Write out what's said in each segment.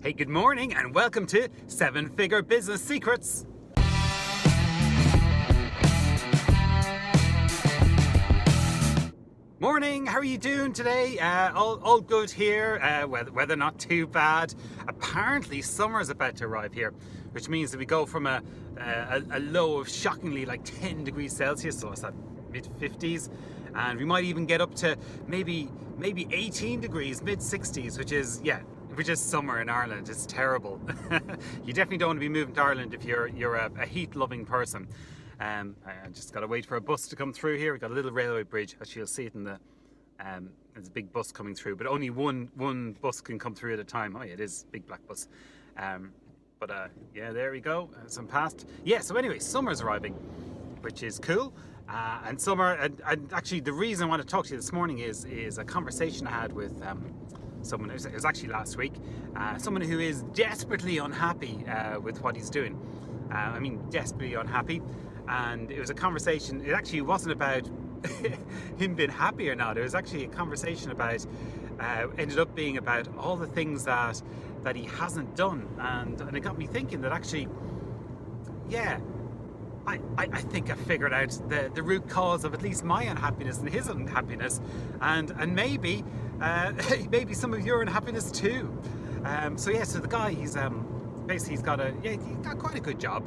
Hey, good morning and welcome to 7-Figure Business Secrets. Morning, how are you doing today? All good here, weather not too bad. Apparently summer's about to arrive here, which means that we go from a low of shockingly like 10 degrees Celsius, so it's at mid-50s, and we might even get up to maybe 18 degrees, mid-60s, which is summer in Ireland. It's terrible. You definitely don't want to be moving to Ireland if you're a heat-loving person. I just got to wait for a bus to come through here. We've got a little railway bridge. Actually, you'll see it in the. There's a big bus coming through, but only one bus can come through at a time. Oh, yeah, it is a big black bus. Yeah, there we go. Some past. Yeah. So anyway, summer's arriving, which is cool. And summer. And actually, the reason I want to talk to you this morning is a conversation I had with someone. It was actually last week. Someone who is desperately unhappy with what he's doing. Desperately unhappy. And it was a conversation. It actually wasn't about him being happy or not. It was actually a conversation about ended up being about all the things that he hasn't done, and it got me thinking that actually, yeah, I think I figured out the root cause of at least my unhappiness and his unhappiness, and maybe maybe some of your unhappiness too. So the guy, he's basically he's got quite a good job.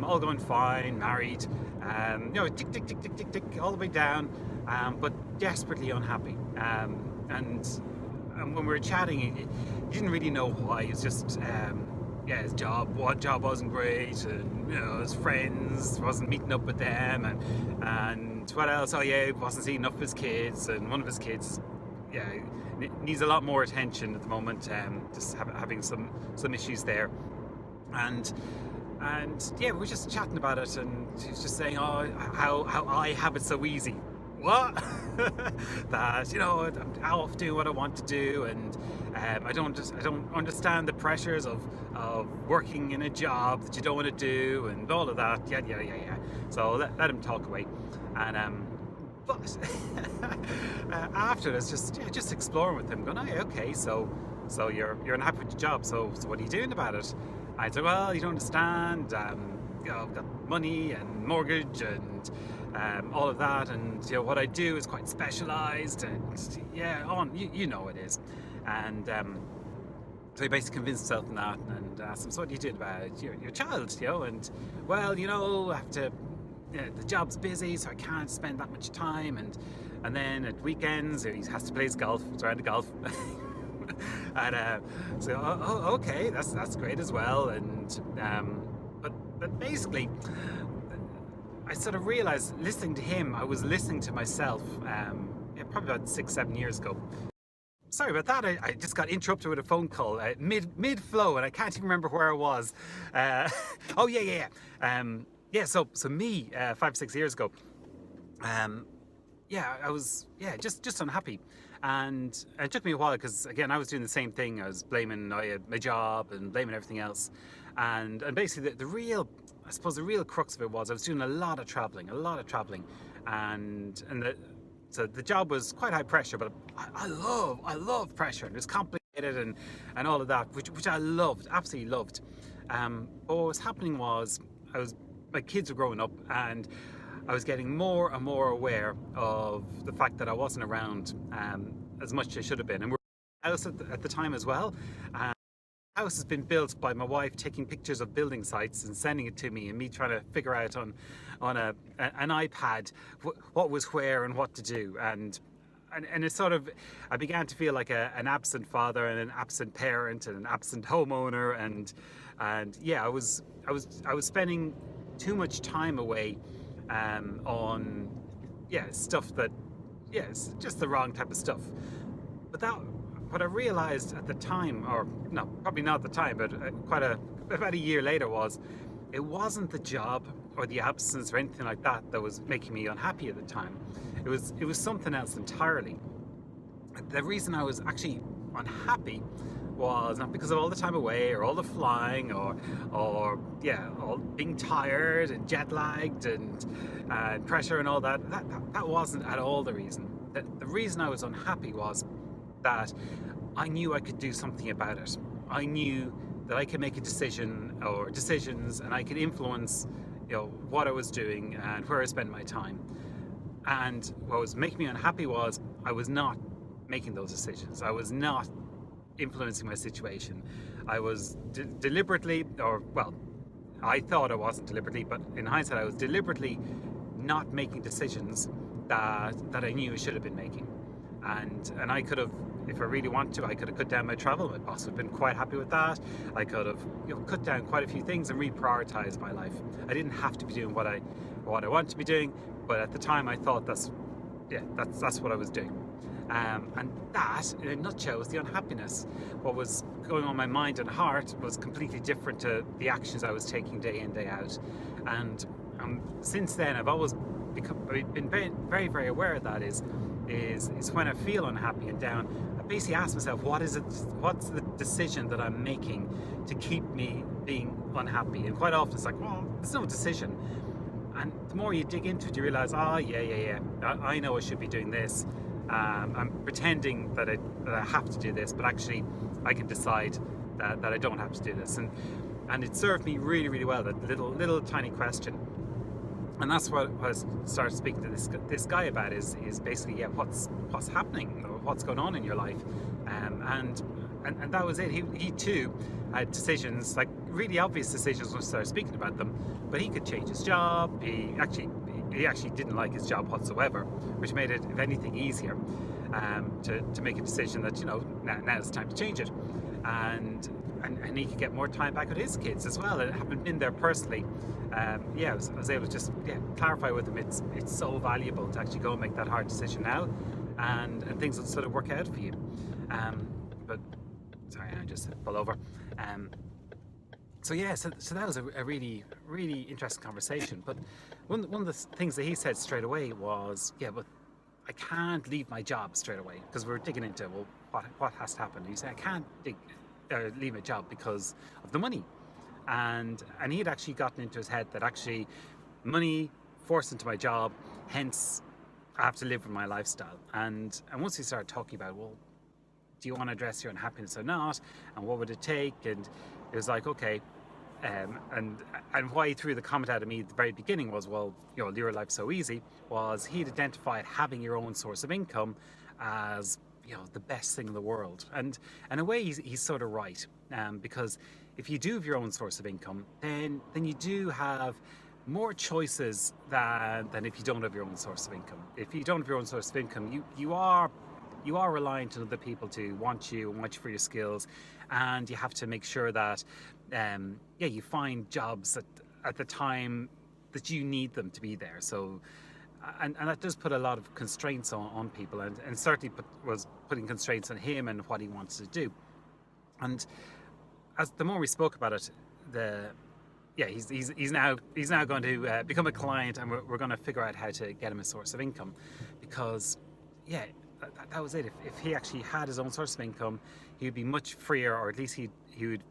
All going fine, married, tick, tick, tick, tick, tick, tick, all the way down, but desperately unhappy. And when we were chatting, he didn't really know why. It's just, his job wasn't great, and his friends wasn't meeting up with them, and what else? Oh yeah, he wasn't seeing enough of his kids, and one of his kids, needs a lot more attention at the moment. Just having some issues there, and we were just chatting about it, and she was just saying, how I have it so easy. What? That I'm off doing what I want to do, and I don't understand the pressures of working in a job that you don't want to do, and all of that. Yeah. So let him talk away, and but after this, just exploring with him, going, okay, so you're unhappy with your job. So what are you doing about it? I said, well, you don't understand. I've got money and mortgage and all of that, and what I do is quite specialised, and you know it is. And so he basically convinced himself in that, and asked him, so what are you doing about your child? And well, I have to. The job's busy, so I can't spend that much time, and then at weekends he has to play his golf. It's around the golf. And okay, that's great as well. And but basically, I sort of realized, listening to him, I was listening to myself. Probably about 6-7 years ago. Sorry about that. I just got interrupted with a phone call mid flow, and I can't even remember where I was. So me 5-6 years ago. I was just unhappy. And it took me a while, because again, I was doing the same thing. I was blaming my job and blaming everything else, and basically the real crux of it was I was doing a lot of traveling, and so the job was quite high pressure, but I love pressure, and it was complicated and all of that, which I loved, absolutely loved. But what was happening was my kids were growing up, and I was getting more and more aware of the fact that I wasn't around as much as I should have been. And we're in a house at the time as well. The house has been built by my wife taking pictures of building sites and sending it to me, and me trying to figure out on an iPad what was where and what to do. And it's sort of, I began to feel like an absent father and an absent parent and an absent homeowner, and I was spending too much time away on stuff that it's just the wrong type of stuff. But what I realized at the time, or no, probably not at the time, but about a year later, was it wasn't the job or the absence or anything like that was making me unhappy at the time. It was something else entirely. The reason I was actually unhappy was not because of all the time away, or all the flying, or all being tired and jet lagged and pressure and all that. That wasn't at all the reason. The reason I was unhappy was that I knew I could do something about it. I knew that I could make a decision or decisions, and I could influence, what I was doing and where I spent my time. And what was making me unhappy was I was not making those decisions. I was not influencing my situation. I was deliberately, or well, I thought I wasn't deliberately, but in hindsight, I was deliberately not making decisions that I knew I should have been making. And I could have, if I really wanted to, I could have cut down my travel. My boss would have been quite happy with that. I could have cut down quite a few things and reprioritized my life. I didn't have to be doing what I wanted to be doing, but at the time I thought that's what I was doing. And that, in a nutshell, was the unhappiness. What was going on in my mind and heart was completely different to the actions I was taking day in, day out. And since then, I've always been very, very, very aware of that. Is when I feel unhappy and down, I basically ask myself, what's the decision that I'm making to keep me being unhappy? And quite often it's like, well, there's no decision. And the more you dig into it, you realize, I know I should be doing this. I'm pretending that I have to do this, but actually I can decide that I don't have to do this. And it served me really, really well, that little tiny question. And that's what I started speaking to this guy about is basically, what's happening, or what's going on in your life, and that was it. He too had decisions, like really obvious decisions when I started speaking about them, but he could change his job. He actually didn't like his job whatsoever, which made it, if anything, easier to make a decision that now it's time to change it, and he could get more time back with his kids as well. And having been there personally, I was able to just clarify with him it's so valuable to actually go and make that hard decision now, and things will sort of work out for you. But sorry, I just pulled over. So that was a really, really interesting conversation. But one of the things that he said straight away was, but I can't leave my job straight away, because we're digging into, what has to happen. He said, I can't leave my job because of the money. And he'd actually gotten into his head that actually money forced into my job, hence I have to live with my lifestyle. And once we started talking about, well, do you want to address your unhappiness or not? And what would it take? And it was like, okay. And why he threw the comment out at me at the very beginning was, well, your life's so easy, was he'd identified having your own source of income as the best thing in the world. And in a way, he's sort of right, because if you do have your own source of income, then you do have more choices than if you don't have your own source of income. If you don't have your own source of income, you are reliant on other people to want you for your skills, and you have to make sure that you find jobs at the time that you need them to be there. So and that does put a lot of constraints on people, and certainly was putting constraints on him and what he wants to do. And as the more we spoke about it, he's now going to become a client, and we're going to figure out how to get him a source of income, because that was it. If he actually had his own source of income, he would be much freer, or at least he would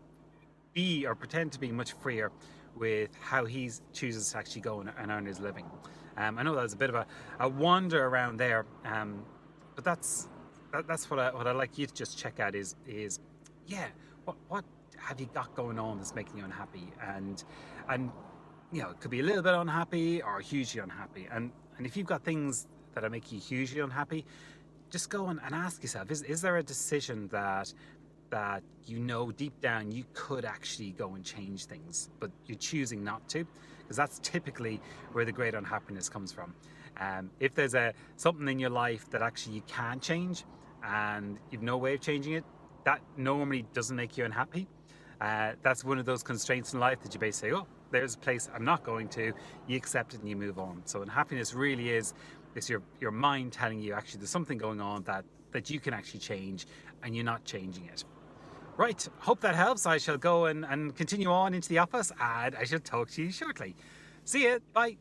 be, or pretend to be, much freer with how he chooses to actually go and earn his living. I know that was a bit of a wander around there, but that's what I'd like you to just check out is what have you got going on that's making you unhappy, and it could be a little bit unhappy or hugely unhappy, and if you've got things that are making you hugely unhappy, just go and ask yourself, is there a decision that deep down you could actually go and change things, but you're choosing not to? Because that's typically where the great unhappiness comes from. If there's something in your life that actually you can't change and you've no way of changing it, that normally doesn't make you unhappy. That's one of those constraints in life that you basically say, oh, there's a place I'm not going to. You accept it and you move on. So unhappiness really is your mind telling you actually there's something going on that you can actually change, and you're not changing it. Right, hope that helps. I shall go and continue on into the office, and I shall talk to you shortly. See ya, bye.